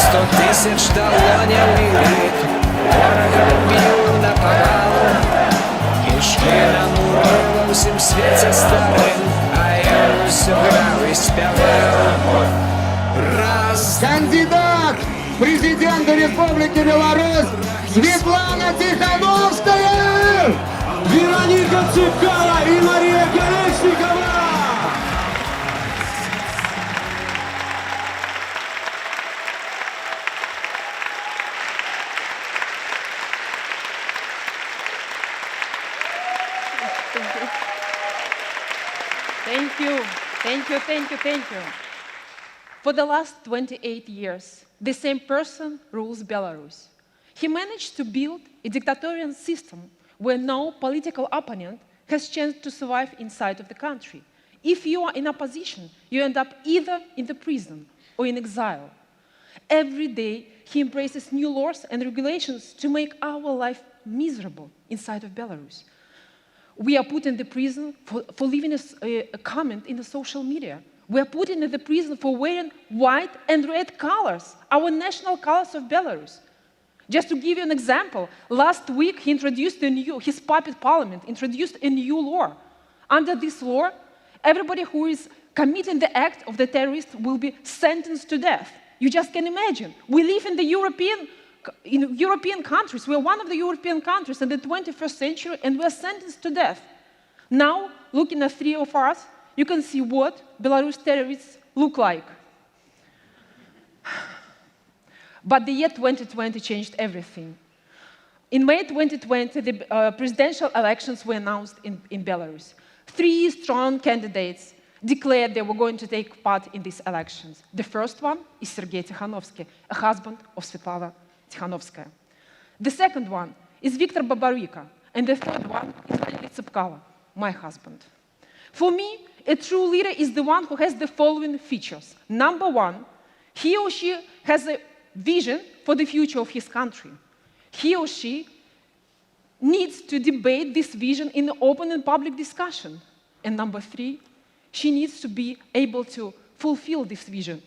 100 тысяч долонів вірить, ворога б'ють на повал. Кишки намурили в усім світі старим, а я все грав і співав. Раз. Кандидат в президенты Республики Беларусь Светлана Тsikhanouskaya! Veronica Tsepkalo и Мария Kalesnikava! Thank you, thank you, thank you, thank you. For the last 28 years, the same person rules Belarus. He managed to build a dictatorial system where no political opponent has chance to survive inside of the country. If you are in opposition, you end up either in the prison or in exile. Every day, he embraces new laws and regulations to make our life miserable inside of Belarus. We are put in the prison for leaving a comment in the social media. We are put in the prison for wearing white and red colors, our national colors of Belarus. Just to give you an example, last week he introduced his puppet parliament introduced a new law. Under this law, everybody who is committing the act of the terrorist will be sentenced to death. You just can imagine. We live in the European countries. We are one of the European countries in the 21st century, and we are sentenced to death. Now, looking at three of us, you can see what Belarus terrorists look like. But the year 2020 changed everything. In May 2020, the presidential elections were announced in Belarus. 3 strong candidates declared they were going to take part in these elections. The first one is Sergei Tikhanovsky, a husband of Sviatlana Tsikhanouskaya. The second one is Viktar Babaryka, and the third one is Veronica Tsepkalo, my husband. For me, a true leader is the one who has the following features. Number one, he or she has a vision for the future of his country. He or she needs to debate this vision in open and public discussion. And number three, she needs to be able to fulfill this vision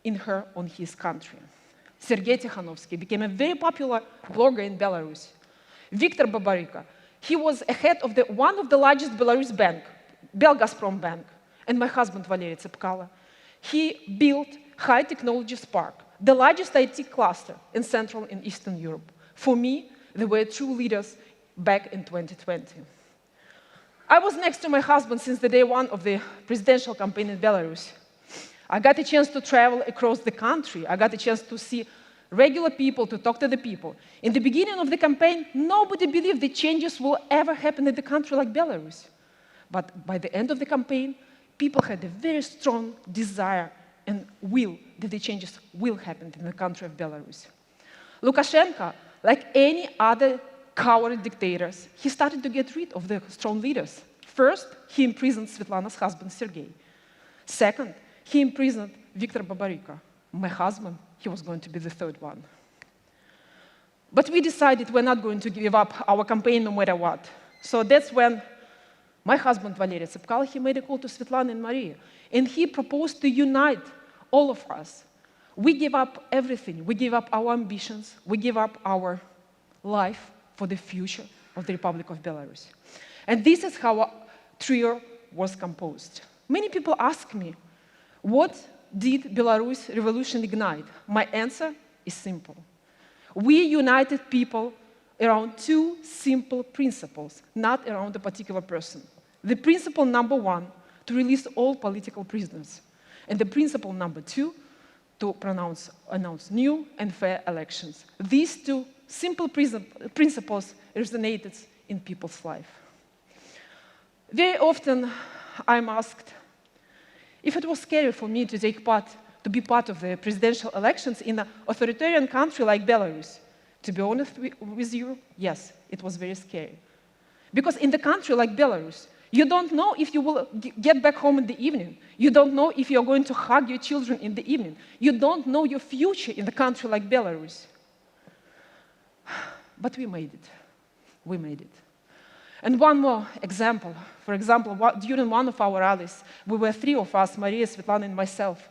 in her or his country. Sergei Tikhanovsky became a very popular blogger in Belarus. Viktar Babaryka, he was head of one of the largest Belarus bank, Belgazprom Bank, and my husband Valery Tsepkalo. He built High Technology Park, the largest IT cluster in Central and Eastern Europe. For me, they were true leaders back in 2020. I was next to my husband since the day one of the presidential campaign in Belarus. I got a chance to travel across the country. I got a chance to see regular people, to talk to the people. In the beginning of the campaign, nobody believed the changes will ever happen in the country like Belarus. But by the end of the campaign, people had a very strong desire and will that the changes will happen in the country of Belarus. Lukashenko, like any other coward dictators, he started to get rid of the strong leaders. First, he imprisoned Svetlana's husband, Sergei. Second, he imprisoned Viktar Babaryka. My husband, he was going to be the third one. But we decided we're not going to give up our campaign no matter what. So that's when my husband, Valery Tsepkalo, he made a call to Svetlana and Maria, and he proposed to unite all of us. We give up everything. We give up our ambitions. We give up our life for the future of the Republic of Belarus. And this is how our trio was composed. Many people ask me, what did Belarus revolution ignite? My answer is simple. We united people around 2 simple principles, not around a particular person. The principle number 1, to release all political prisoners. And the principle number 2, to announce new and fair elections. These 2 simple principles resonated in people's life. Very often I'm asked if it was scary for me to be part of the presidential elections in an authoritarian country like Belarus. To be honest with you, yes, it was very scary. Because in the country like Belarus, you don't know if you will get back home in the evening. You don't know if you're going to hug your children in the evening. You don't know your future in a country like Belarus. But we made it. We made it. And one more example. For example, during one of our rallies, we were 3 of us, Maria, Svetlana, and myself.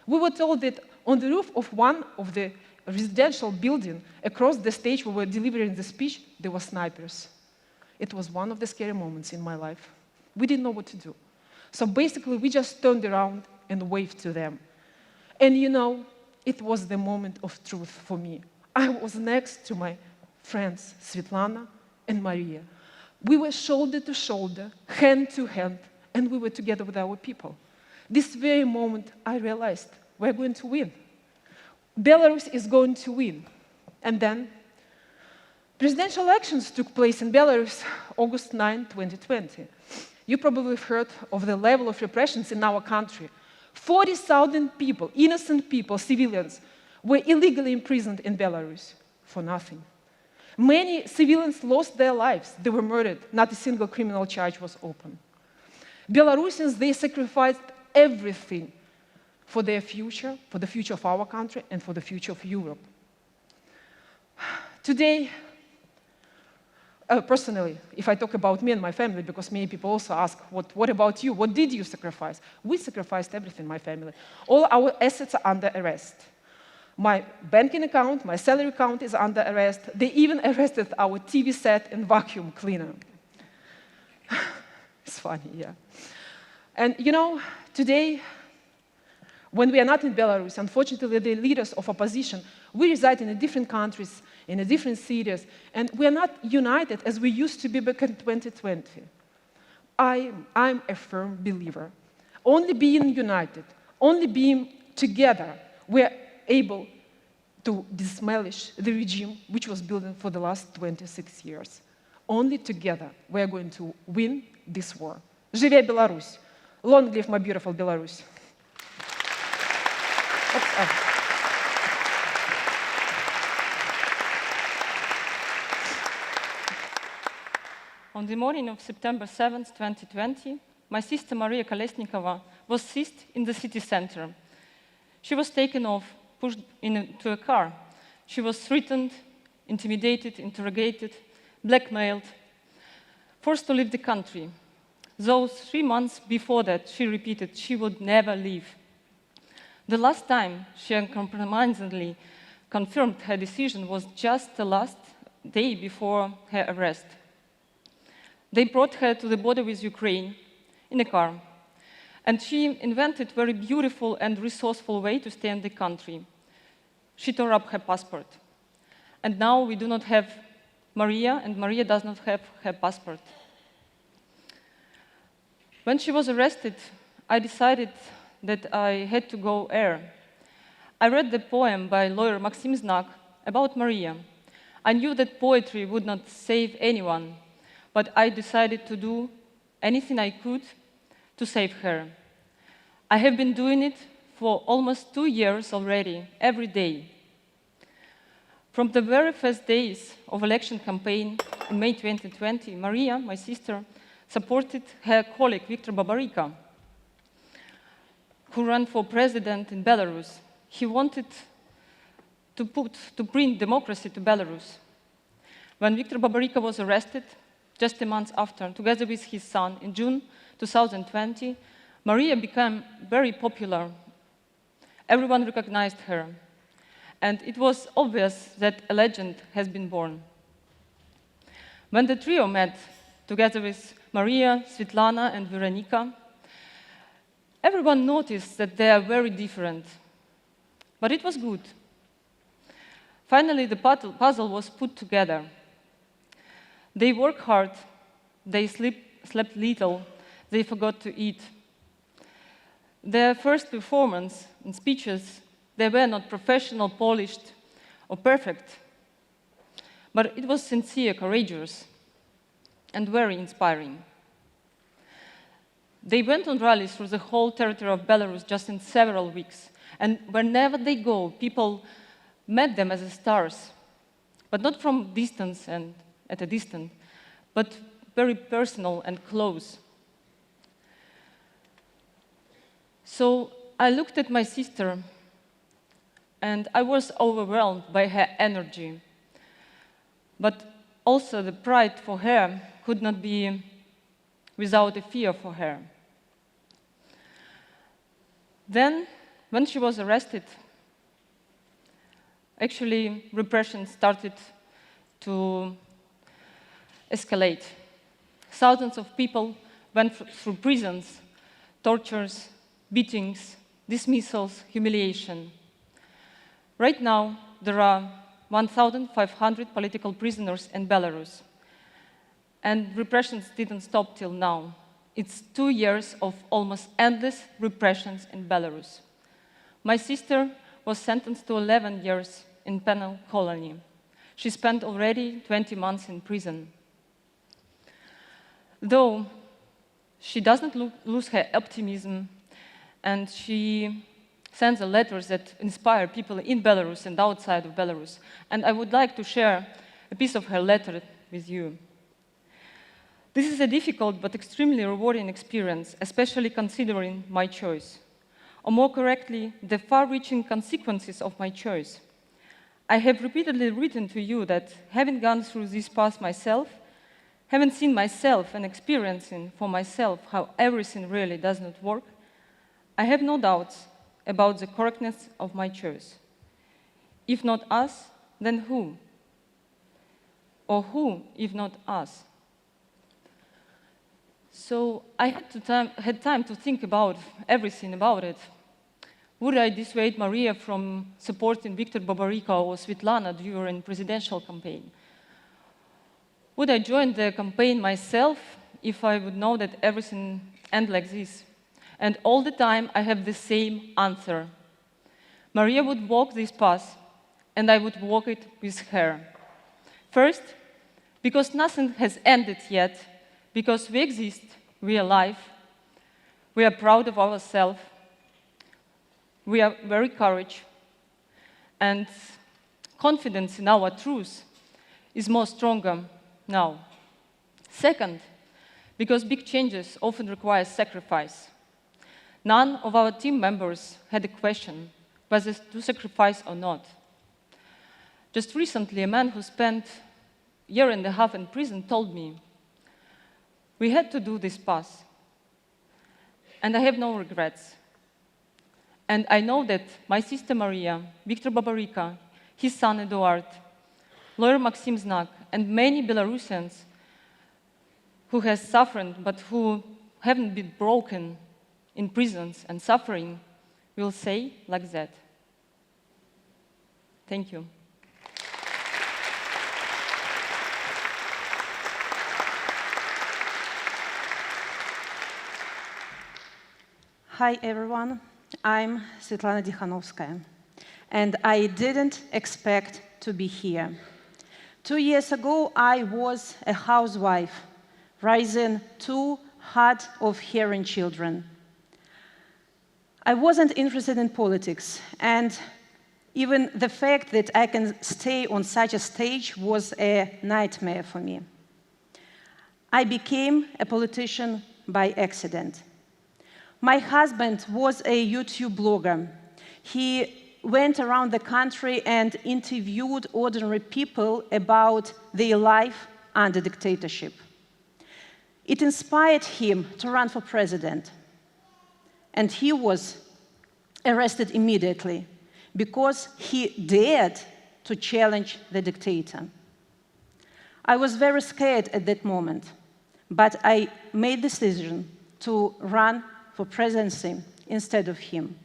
We were told that On the roof of one of the residential building across the stage where we were delivering the speech, there were snipers. It was one of the scary moments in my life. We didn't know what to do. So basically, we just turned around and waved to them. And you know, it was the moment of truth for me. I was next to my friends, Sviatlana and Maria. We were shoulder to shoulder, hand to hand, and we were together with our people. This very moment, I realized we're going to win. Belarus is going to win. And then, presidential elections took place in Belarus August 9, 2020. You probably have heard of the level of repressions in our country. 40,000 people, innocent people, civilians, were illegally imprisoned in Belarus for nothing. Many civilians lost their lives. They were murdered. Not a single criminal charge was open. Belarusians, they sacrificed everything for their future, for the future of our country, and for the future of Europe. Today, personally, if I talk about me and my family, because many people also ask, what about you? What did you sacrifice? We sacrificed everything, my family. All our assets are under arrest. My banking account, my salary account is under arrest. They even arrested our TV set and vacuum cleaner. It's funny, yeah. And you know, today, when we are not in Belarus, unfortunately, the leaders of opposition, we reside in different countries, in different cities, and we are not united as we used to be back in 2020. I'm a firm believer. Only being united, only being together, we're able to demolish the regime which was building for the last 26 years. Only together we're going to win this war. Живе Belarus! Long live my beautiful Belarus! On the morning of September 7, 2020, my sister Maria Kalesnikava was seized in the city center. She was taken off, pushed into a car. She was threatened, intimidated, interrogated, blackmailed, forced to leave the country. Those 3 months before that, she repeated she would never leave. The last time she uncompromisingly confirmed her decision was just the last day before her arrest. They brought her to the border with Ukraine in a car, and she invented a very beautiful and resourceful way to stay in the country. She tore up her passport. And now we do not have Maria, and Maria does not have her passport. When she was arrested, I decided that I had to go air. I read the poem by lawyer Maxim Znak about Maria. I knew that poetry would not save anyone, but I decided to do anything I could to save her. I have been doing it for almost 2 years already, every day. From the very first days of election campaign in May 2020, Maria, my sister, supported her colleague Viktar Babaryka, who ran for president in Belarus. He wanted to bring democracy to Belarus. When Viktar Babaryka was arrested, just a month after, together with his son, in June 2020, Maria became very popular. Everyone recognized her. And it was obvious that a legend has been born. When the trio met, together with Maria, Sviatlana, and Veronica, everyone noticed that they are very different. But it was good. Finally, the puzzle was put together. They worked hard, they slept little, they forgot to eat. Their first performance and speeches, they were not professional, polished, or perfect. But it was sincere, courageous, and very inspiring. They went on rallies through the whole territory of Belarus just in several weeks. And wherever they go, people met them as stars, but not from distance and at a distance, but very personal and close. So I looked at my sister, and I was overwhelmed by her energy. But also the pride for her could not be without a fear for her. Then, when she was arrested, actually repression started to escalate. Thousands of people went through prisons, tortures, beatings, dismissals, humiliation. Right now, there are 1,500 political prisoners in Belarus. And repressions didn't stop till now. It's 2 years of almost endless repressions in Belarus. My sister was sentenced to 11 years in penal colony. She spent already 20 months in prison. Though she doesn't lose her optimism, and she sends letters that inspire people in Belarus and outside of Belarus. And I would like to share a piece of her letter with you. This is a difficult but extremely rewarding experience, especially considering my choice, or more correctly, the far-reaching consequences of my choice. I have repeatedly written to you that having gone through this path myself, having seen myself and experiencing for myself how everything really does not work, I have no doubts about the correctness of my choice. If not us, then who? Or who, if not us? So I had time to think about everything about it. Would I dissuade Maria from supporting Viktar Babaryka or Sviatlana during presidential campaign? Would I join the campaign myself if I would know that everything ends like this? And all the time I have the same answer. Maria would walk this path, and I would walk it with her. First, because nothing has ended yet, because we exist, we are alive, we are proud of ourselves, we are very courageous, and confidence in our truth is more stronger now. Second, because big changes often require sacrifice. None of our team members had a question whether to sacrifice or not. Just recently, a man who spent a year and a half in prison told me, we had to do this path, and I have no regrets. And I know that my sister Maria, Viktar Babaryka, his son Eduard, lawyer Maxim Znak, and many Belarusians who have suffered but who haven't been broken in prisons and suffering will say like that. Thank you. Hi, everyone. I'm Sviatlana Tsikhanouskaya, and I didn't expect to be here. 2 years ago, I was a housewife, raising 2 hard-of-hearing children. I wasn't interested in politics, and even the fact that I can stay on such a stage was a nightmare for me. I became a politician by accident. My husband was a YouTube blogger. He went around the country and interviewed ordinary people about their life under dictatorship. It inspired him to run for president. And he was arrested immediately because he dared to challenge the dictator. I was very scared at that moment, but I made the decision to run for presidency instead of him.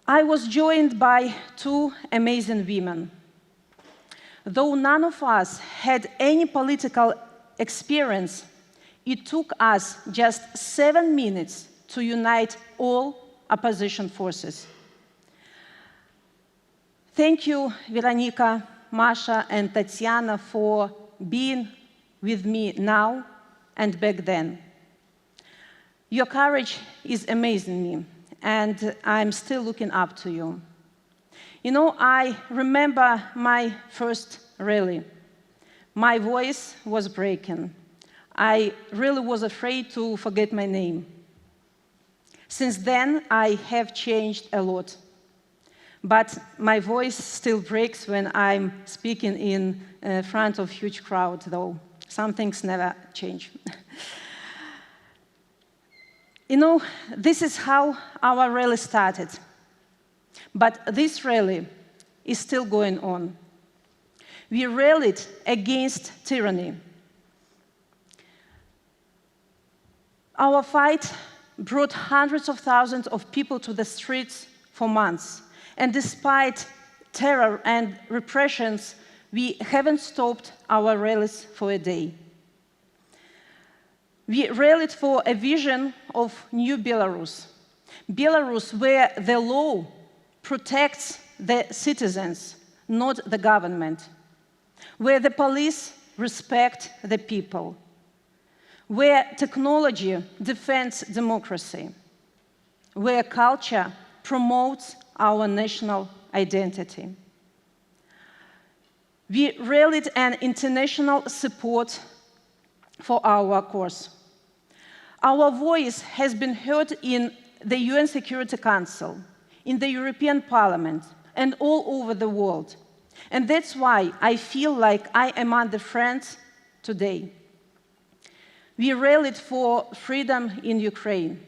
I was joined by 2 amazing women. Though none of us had any political experience, it took us just 7 minutes to unite all opposition forces. Thank you, Veronica, Masha, and Tatsiana for being with me now and back then. Your courage is amazing me, and I'm still looking up to you. You know, I remember my first rally. My voice was breaking. I really was afraid to forget my name. Since then, I have changed a lot. But my voice still breaks when I'm speaking in front of a huge crowd, though. Some things never change. You know, this is how our rally started. But this rally is still going on. We rallied against tyranny. Our fight brought hundreds of thousands of people to the streets for months. And despite terror and repressions, we haven't stopped our rallies for a day. We rallied for a vision of new Belarus. Belarus where the law protects the citizens, not the government. Where the police respect the people. Where technology defends democracy. Where culture promotes our national identity. We rallied an international support for our cause. Our voice has been heard in the UN Security Council, in the European Parliament, and all over the world. And that's why I feel like I am among the friends today. We rallied for freedom in Ukraine.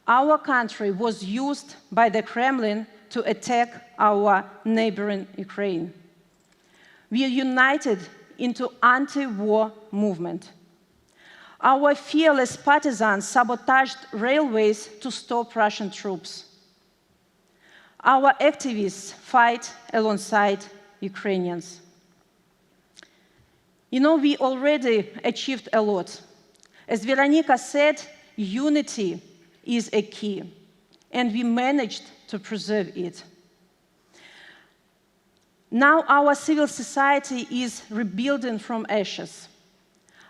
Our country was used by the Kremlin to attack our neighboring Ukraine. We united into anti-war movement. Our fearless partisans sabotaged railways to stop Russian troops. Our activists fight alongside Ukrainians. You know, we already achieved a lot. As Veronica said, unity is a key, and we managed to preserve it. Now our civil society is rebuilding from ashes.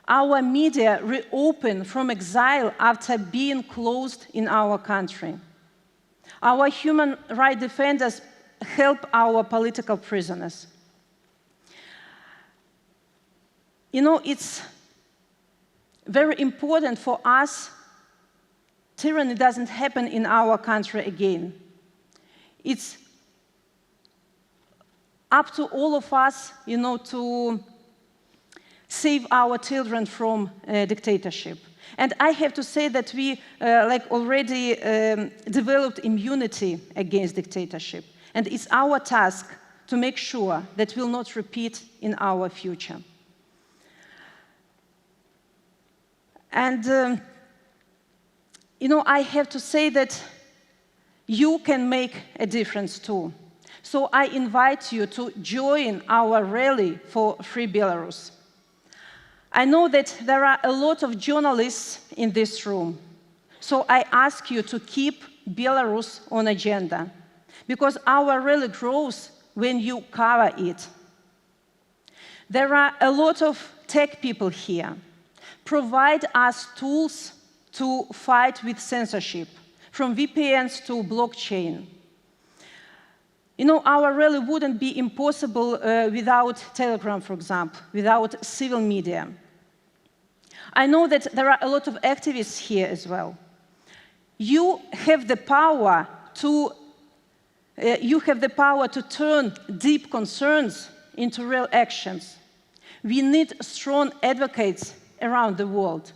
Our media reopened from exile after being closed in our country. Our human rights defenders help our political prisoners. You know, it's very important for us tyranny doesn't happen in our country again. It's up to all of us, you know, to save our children from dictatorship. And I have to say that we already developed immunity against dictatorship. And it's our task to make sure that will not repeat in our future. And, you know, I have to say that you can make a difference too. So I invite you to join our rally for Free Belarus. I know that there are a lot of journalists in this room. So I ask you to keep Belarus on agenda, because our rally grows when you cover it. There are a lot of tech people here. Provide us tools to fight with censorship, from VPNs to blockchain. You know, our rally wouldn't be impossible without Telegram, for example, without civil media. I know that there are a lot of activists here as well. You have the power to turn deep concerns into real actions. We need strong advocates around the world.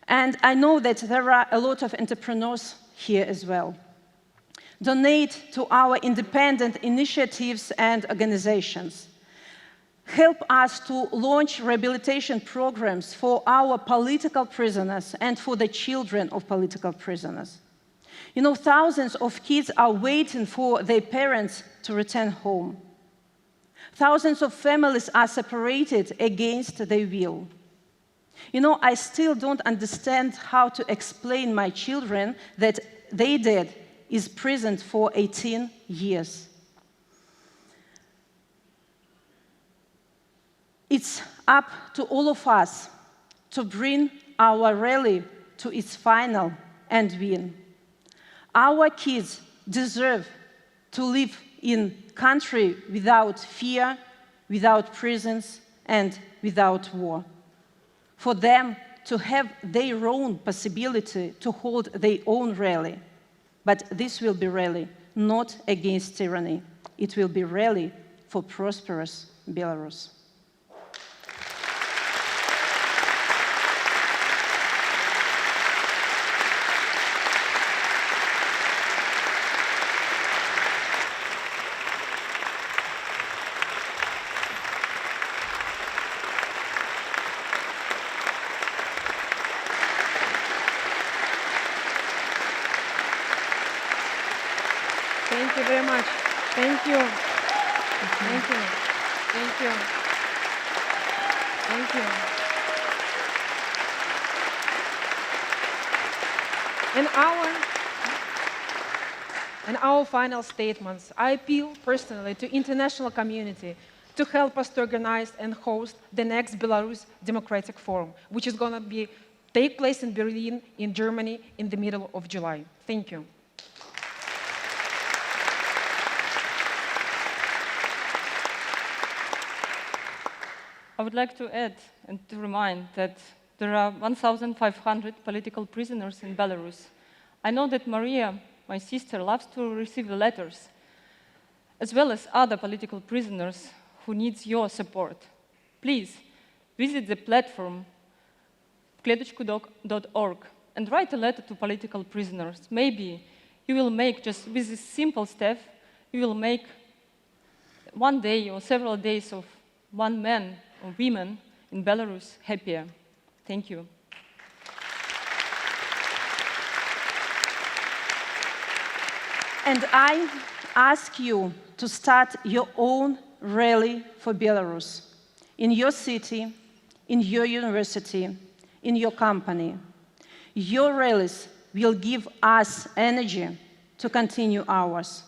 And I know that there are a lot of entrepreneurs here as well. Donate to our independent initiatives and organizations. Help us to launch rehabilitation programs for our political prisoners and for the children of political prisoners. You know, thousands of kids are waiting for their parents to return home. Thousands of families are separated against their will. You know, I still don't understand how to explain my children that their dad is imprisoned for 18 years. It's up to all of us to bring our rally to its final and win. Our kids deserve to live in a country without fear, without prisons, and without war. For them to have their own possibility to hold their own rally. But this will be rally not against tyranny. It will be rally for prosperous Belarus. Thank you very much. Thank you. Thank you. Thank you. Thank you. And our final statements, I appeal personally to international community to help us to organize and host the next Belarus Democratic Forum, which is going to take place in Berlin, in Germany, in the middle of July. Thank you. I would like to add and to remind that there are 1,500 political prisoners in Belarus. I know that Maria, my sister, loves to receive letters, as well as other political prisoners who needs your support. Please visit the platform kletechku.org and write a letter to political prisoners. Maybe you will make, just with this simple step, you will make one day or several days of one man or women in Belarus happier. Thank you. And I ask you to start your own rally for Belarus in your city, in your university, in your company. Your rallies will give us energy to continue ours.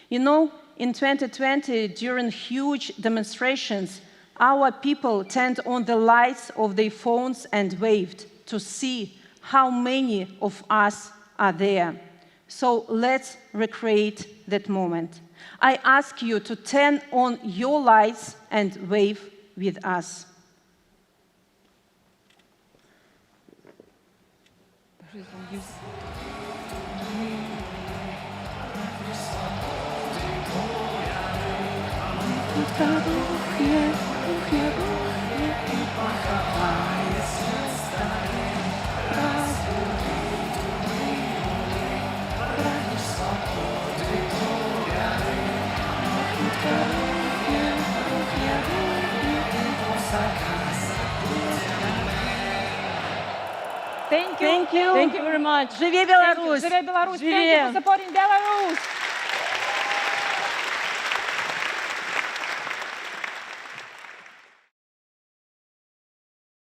You know, in 2020, during huge demonstrations, our people turned on the lights of their phones and waved to see how many of us are there. So let's recreate that moment. I ask you to turn on your lights and wave with us. Thank you. Thank you. Thank you very much. Живи Беларусь! Живе Belarus! Thank you Живе! for supporting Belarus!